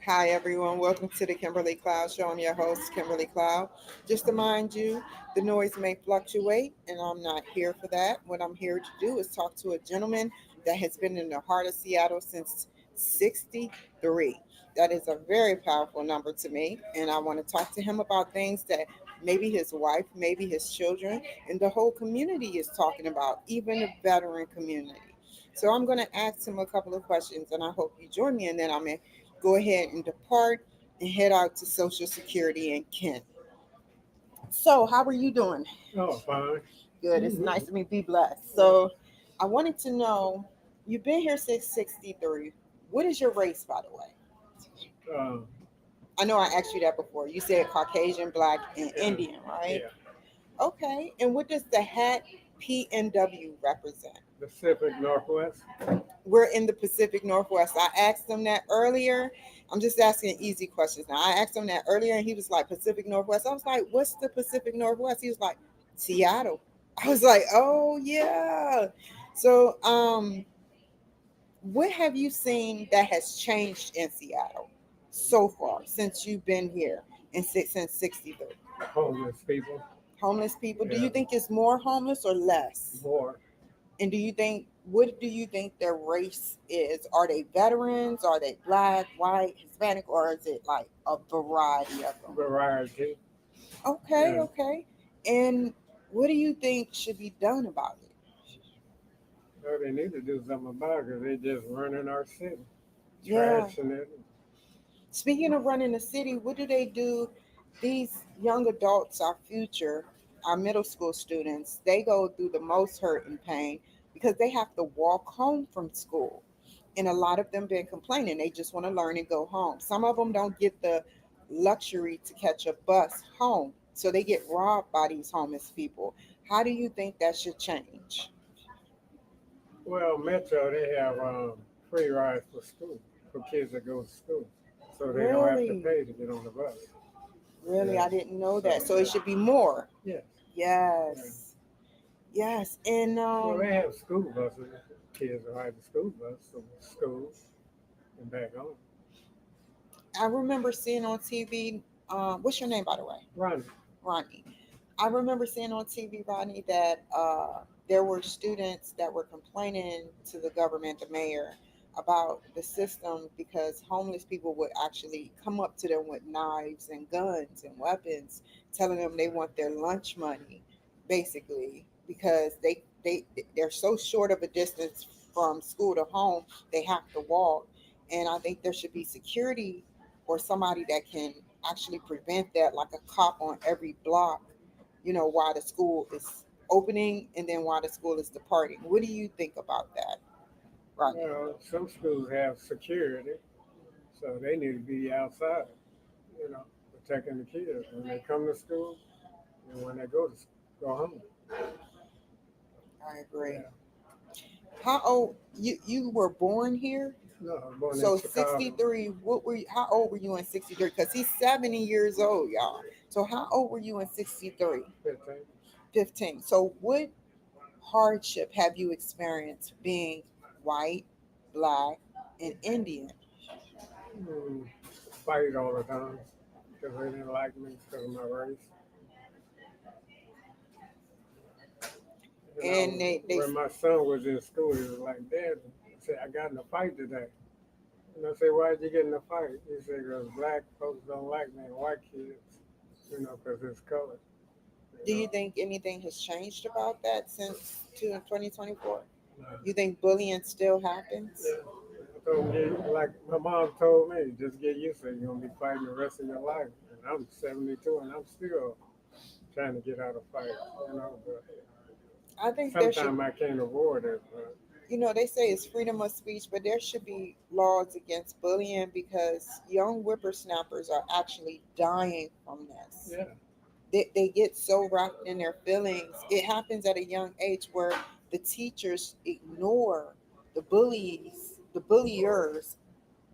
Hi, everyone. Welcome to the Kimberly Cloud Show. I'm your host, Kimberly Cloud. Just to mind you, the noise may fluctuate, and I'm not here for that. What I'm here to do is talk to a gentleman that has been in the heart of Seattle since 63. That is a very powerful number to me, and I want to talk to him about things that maybe his wife, maybe his children, and the whole community is talking about, even the veteran community. So I'm going to ask him a couple of questions, and I hope you join me, and then I'm going to go ahead and depart and head out to Social Security in Kent. So, how are you doing? Oh, fine. Good. It's nice to meet. Be blessed. So, I wanted to know, you've been here since 63. What is your race, by the way? Um, I know I asked you that before. You said Caucasian, Black, and yeah, Indian, right? yeah. Okay. And what does the hat PNW represent? Pacific Northwest. We're in the Pacific Northwest. I asked him that earlier. I'm just asking easy questions now. I asked him that earlier and he was like, Pacific Northwest. I was like, what's the Pacific Northwest? He was like, Seattle. I was like, oh yeah. So what have you seen that has changed in Seattle so far since you've been here since 63? Homeless people. Homeless people. Do Yeah, you think it's more homeless or less? more. And what do you think their race is? Are they veterans? Are they black, white, Hispanic, or is it like a variety of them? Variety. Okay, Yeah. okay. And what do you think should be done about it? So they need to do something about it because they just running our city, Yeah. trashing it. Speaking of running the city, what do they do? These young adults, our future, our middle school students, they go through the most hurt and pain because they have to walk home from school. And a lot of them been complaining. They just want to learn and go home. Some of them don't get the luxury to catch a bus home. So they get robbed by these homeless people. How do you think that should change? Well, Metro, they have free rides for school, for kids that go to school. So they don't have to Really? pay to get on the bus. Really? Yeah. I didn't know that. So, So it should be more. yes. Yeah. Yes. Yes. And Well, they have school buses. Kids ride the school bus from school and back home. I remember seeing on TV, what's your name, by the way? Run. Ronnie. I remember seeing on TV, Ronnie, that there were students that were complaining to the government, the mayor, about the system because homeless people would actually come up to them with knives and guns and weapons, telling them they want their lunch money, basically, because they're so short of a distance from school to home, they have to walk. And I think there should be security or somebody that can actually prevent that, like a cop on every block, while the school is opening and then while the school is departing. What do you think about that, Rodney? Well, some schools have security, so they need to be outside, you know, protecting the kids when they come to school and when they go home. I agree. Yeah. How old you were born here? No, I was born in So Chicago, 63, how old were you in 63? Because he's 70 years old, y'all. So how old were you in 63? 15. 15. So what hardship have you experienced being white, black, and Indian? Mm, fight all the time because they didn't like me because of my race. You And know, they when my son was in school, he was like, Dad, I said, I got in a fight today. And I said, why'd you get in a fight? He said, because black folks don't like me and white kids, because it's color. You Do you know, think anything has changed about that since 2024? uh, You think bullying still happens? yeah. I told him, like my mom told me, just get used to it. You're going to be fighting the rest of your life. And I'm 72 and I'm still trying to get out of fight, but I think there should, sometimes I can't avoid it. But they say it's freedom of speech, but there should be laws against bullying because young whippersnappers are actually dying from this. yeah, They get so wrapped in their feelings. It happens at a young age where the teachers ignore the bullies, the bulliers,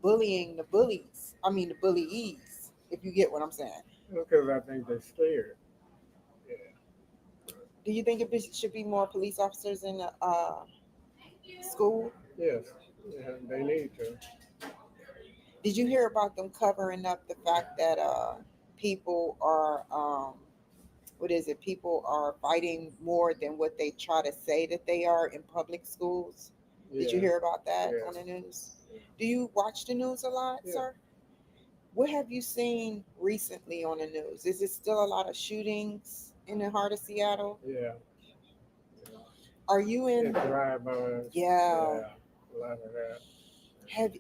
bullying the bullies. I mean, the bullies, if you get what I'm saying. because I think they're scared. Yeah, Do you think it should be more police officers in the school? yes, yeah, they need to. Did you hear about them covering up the fact that people are what is it? People are fighting more than what they try to say that they are in public schools. Did you Yeah, hear about that yeah, on the news? Do you watch the news a lot, yeah, sir? What have you seen recently on the news? Is it still a lot of shootings in the heart of Seattle? yeah. Are you Yeah, in? drive-bys. Yeah. Yeah, a lot of that.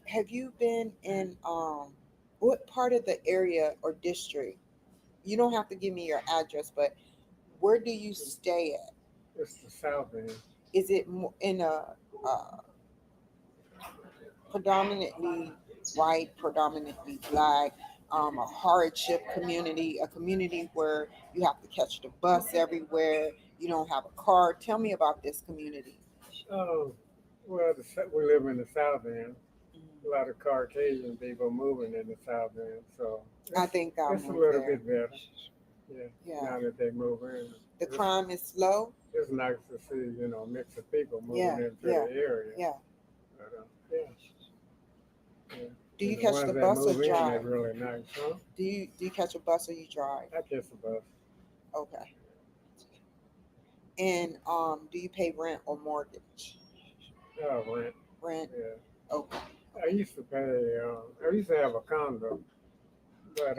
Have you been in what part of the area or district? You don't have to give me your address, but where do you stay at? It's the South End. Is it in a uh, predominantly white, predominantly black, a hardship community, a community where you have to catch the bus everywhere, you don't have a car? Tell me about this community. Oh, well, we live in the South End. A Mhm. lot of Caucasian people moving in the South End, so I it's think I'll it's a move little there. bit better. Yeah, Yeah. now that they move in, The it's crime is low. it's nice to see mix of people moving Yeah, into yeah, the area. yeah. But yeah, yeah, Do you and the catch the ones that bus or move in, they're drive? really nice, huh? Do you catch a bus or you drive? I kiss the bus. Okay. And do you pay rent or mortgage? Rent. Rent. Yeah, Okay. I Okay. used to pay. I used to have a condo, but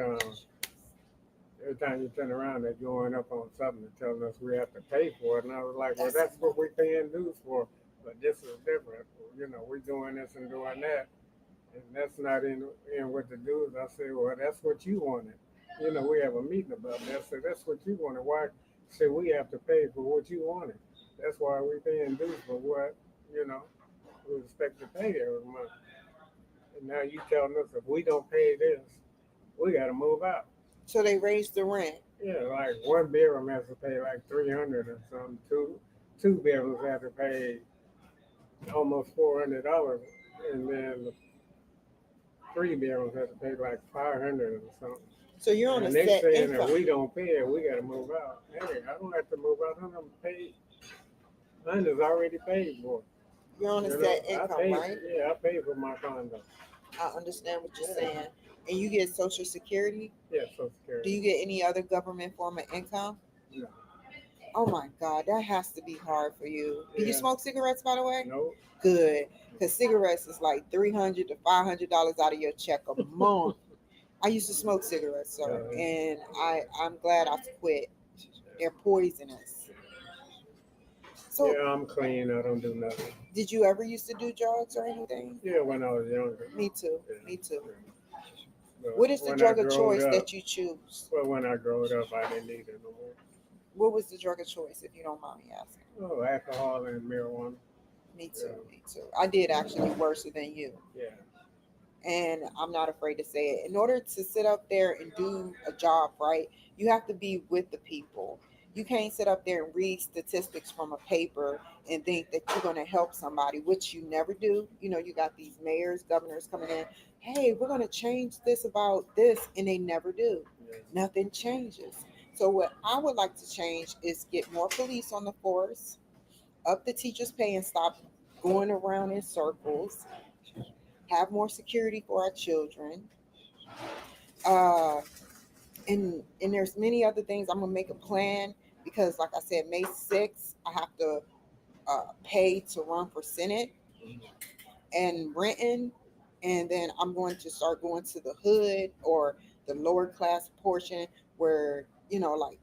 every time you turn around, they're going up on something and telling us we have to pay for it. And I was like, well, That's that's what enough. we're paying dues for. But this is different. We're doing this and doing that. And that's not in with the dues. I say, well, that's what you wanted. We have a meeting about that. So that's what you wanted. Why should we have to pay for what you wanted? That's why we're paying dues for what, you know, we expect to pay every month. And now you telling us if we don't pay this, we got to move out. So they raised the rent. Yeah, like one bedroom has to pay like 300 or something. Two bedrooms have to pay almost $400, and then the three bedrooms have to pay like 500 or something. So you're on a And they set saying if income. we don't pay it, we got to move out. Hey, I don't have to move out. I'm paid. Mine is already paid for. You're on a set I income, paid. right? Yeah, I paid for my condo. I understand what you're Yeah, saying. And you get Social Security. yeah, Social Do Security. you get any other government form of income? No, Oh my God, that has to be hard for you. Do you yeah, smoke cigarettes, by the way? no. Good, because cigarettes is like $300 to $500 out of your check a month. I used to smoke cigarettes, sir, Uh, and I'm glad I quit. They're poisonous. So, yeah, I'm clean. I don't do nothing. did you ever used to do drugs or anything? Yeah, when I was younger. Me too. Yeah, Me too. yeah. But What is the when I drug of growed choice up, that you choose? well, when I growed up, I didn't need it no more. What was the drug of choice, if you don't mind me asking? Oh, alcohol and marijuana. Me too. Yeah, Me too. I did actually worse than you, yeah, and I'm not afraid to say it. In order to sit up there and do a job right, you have to be with the people. You can't sit up there and read statistics from a paper and think that you're going to help somebody, which you never do. You got these mayors, governors coming in, hey, we're going to change this about this, and they never do. yeah. Nothing changes. So, what I would like to change is get more police on the force, up the teachers' pay, and stop going around in circles, have more security for our children. Uh, and there's many other things. I'm gonna make a plan because, like I said, May 6th, I have to pay to run for Senate and Renton, and then I'm going to start going to the hood or the lower class portion where like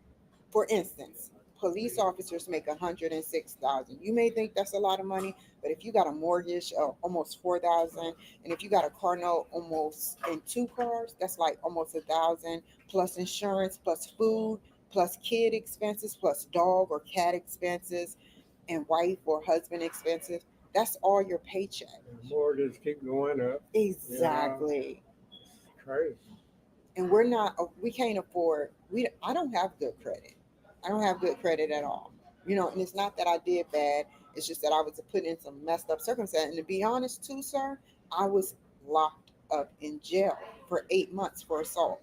for instance, police officers make 106,000. You may think that's a lot of money, but if you got a mortgage of almost 4,000, and if you got a car note almost in two cars, that's like almost 1,000 plus insurance, plus food, plus kid expenses, plus dog or cat expenses, and wife or husband expenses. That's all your paycheck. And mortgage keep going up. You know, Exactly. it's crazy. And we can't afford, I don't have good credit. I don't have good credit at all. And it's not that I did bad, it's just that I was put in some messed up circumstances. And to be honest too, sir, I was locked up in jail for 8 months for assault.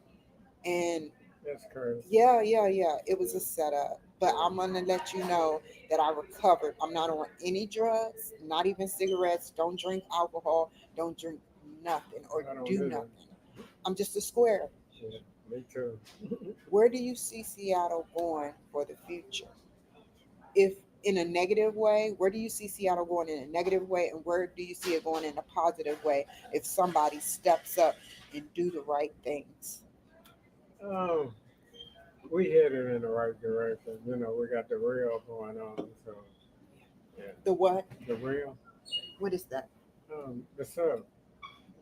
And That's crazy. yeah, yeah, yeah, it was Yeah, a setup. But I'm gonna let you know that I recovered. I'm not on any drugs, not even cigarettes, don't drink alcohol, don't drink nothing or I don't do do that. nothing. I'm just a square. Yeah, me too. Where do you see Seattle going for the future? If in a negative way, where do you see Seattle going in a negative way, and where do you see it going in a positive way if somebody steps up and do the right things? Um, we headed in the right direction. You know, we got the rail going on, so yeah, The what? the rail, What is that? the sub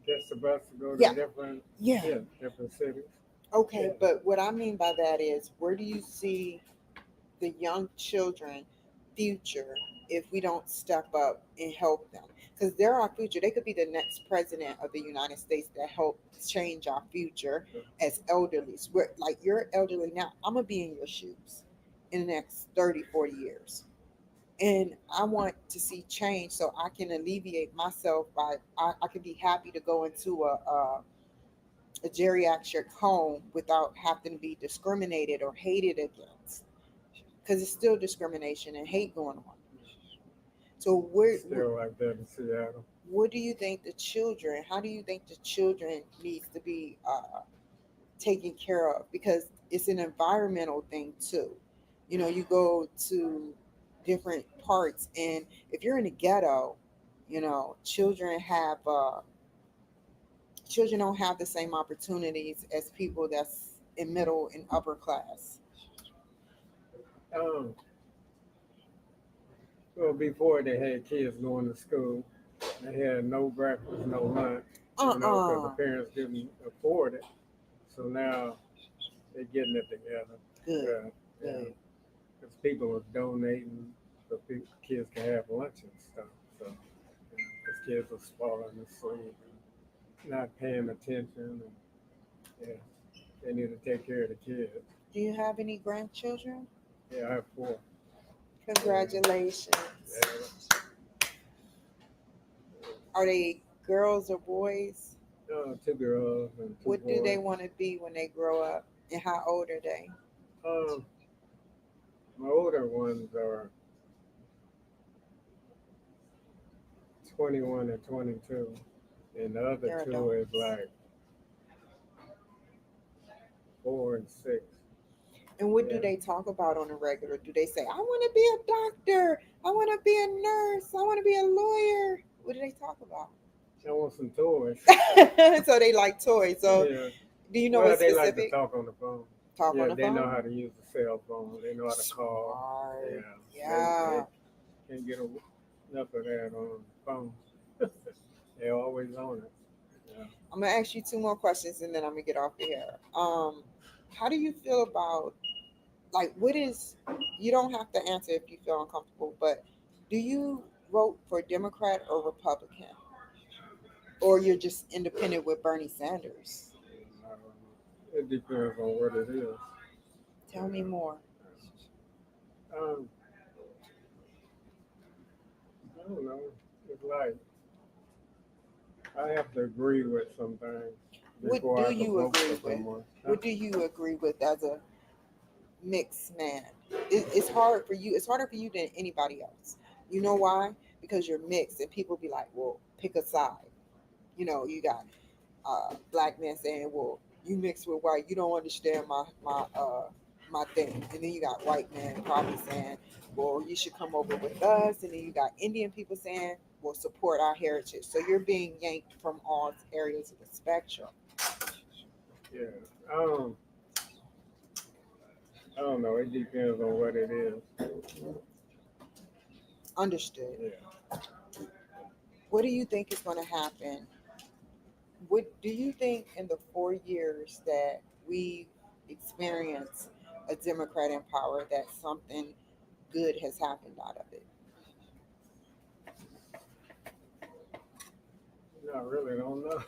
gets the bus to go to Yeah, different, yeah. yeah, different cities. Okay, Yeah, but what I mean by that is, where do you see the young children future if we don't step up and help them? Because they're our future. They could be the next president of the United States that help change our future as elderlies. We're like, you're elderly now. I'm gonna be in your shoes in the next 30, 40 years. And I want to see change so I can alleviate myself by I can be happy to go into a geriatric home without having to be discriminated or hated against, because it's still discrimination and hate going on. So it's still like that in Seattle. what do you think the children? How do you think the children needs to be taken care of? Because it's an environmental thing too. You know, you go to different parts, and if you're in a ghetto, you know, children don't have the same opportunities as people that's in middle and upper class. Um, well, before they had kids going to school, they had no breakfast, no lunch, you know, because the Uh-uh. parents didn't afford it. So now they're getting it together. Good, Yeah, yeah. good. Because people were donating so kids can have lunch and stuff. So, because kids were falling asleep and not paying attention. And, yeah, they need to take care of the kids. Do you have any grandchildren? Yeah, I have four. Yeah, Congratulations. yeah. Are they girls or boys? Two girls and two What do they boys. want to be when they grow up? And how old are they? Um, my older ones are 21 and 22, and the other They're two is adults. like 4 and 6. And what do Yeah, they talk about on a regular? Do they say, I want to be a doctor, I want to be a nurse, I want to be a lawyer? What do they talk about? I want some toys. So they like toys. So Yeah. do you know Well, what they like to specific? talk on the phone. Talk on Yeah, the they know phone? how to use the cell phone. They know how to call. Yeah, Smart. they Yeah. can't get enough of that on the phone. They're always on it. Yeah. I'm gonna ask you two more questions and then I'm gonna get off of here. How do you feel about, like, what is, you don't have to answer if you feel uncomfortable, but do you vote for Democrat or Republican? Or you're just independent with Bernie Sanders? It depends on what it is. Tell me more. Um, I don't know. It's like I have to agree with some things What before do I can you vote agree for with? someone. Huh? What do you agree with as a mixed man? It's hard for you. It's harder for you than anybody else. You know why? Because you're mixed, and people be like, "Well, pick a side." You know, you got black men saying, "Well, you mixed with white, you don't understand my thing," and then you got white men probably saying, "Well, you should come over with us," and then you got Indian people saying, "Well, support our heritage." So you're being yanked from all areas of the spectrum. Yeah. Um, I don't know. It depends on what it is. Understood. Yeah. What do you think is going to happen? What do you think in the 4 years that we experienced a Democrat in power that something good has happened out of it? No, I really don't know.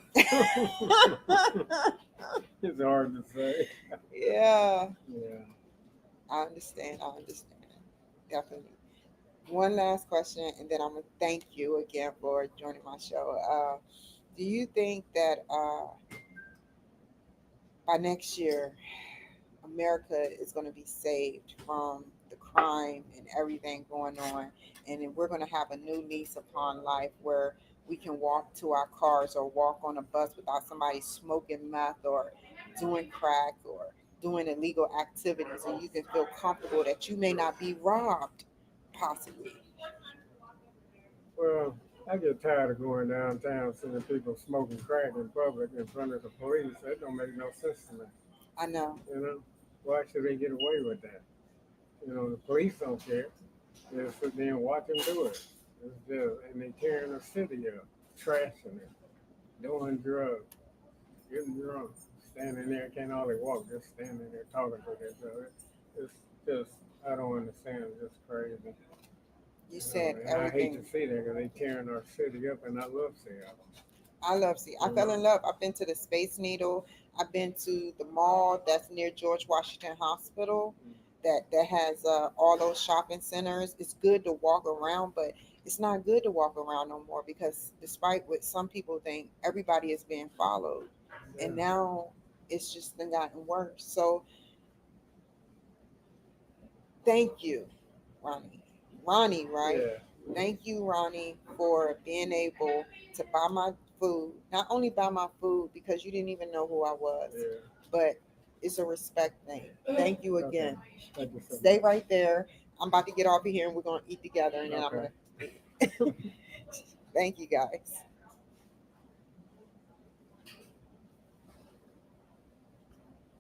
It's hard to say. Yeah, Yeah. I understand. I understand. Definitely. One last question, and then I'm gonna thank you again for joining my show. Do you think that by next year, America is going to be saved from the crime and everything going on, and then we're going to have a new lease upon life where we can walk to our cars or walk on a bus without somebody smoking meth or doing crack or doing illegal activities, and you can feel comfortable that you may not be robbed, possibly. Well, I get tired of going downtown seeing people smoking crack in public in front of the police. That don't make no sense to me. I know. You know, why should they get away with that? You know, the police don't care. They just sit there and watch them do it. It's just, and they tearing the city up, trashing it, doing drugs, getting drunk, standing there, can't hardly walk, just standing there talking to each other. It's just, I don't understand. It's just crazy. You You know, said and I hate to everything. see that because they tearing our city up, and I love Seattle. I love see. I You fell know, in love. I've been to the Space Needle. I've been to the mall that's near George Washington Hospital. That has all those shopping centers. It's good to walk around, but it's not good to walk around no more because despite what some people think, everybody is being followed, and yeah, now it's just been gotten worse. So thank you, Ronnie. Ronnie, right? yeah, Thank you, Ronnie, for being able to buy my food. Not only buy my food because you didn't even know who I was, yeah. but it's a respect thing. Thank you Okay, again. thank you so Stay much. right there. I'm about to get off of here and we're going to eat together and then I'm Okay. going to. Thank you guys.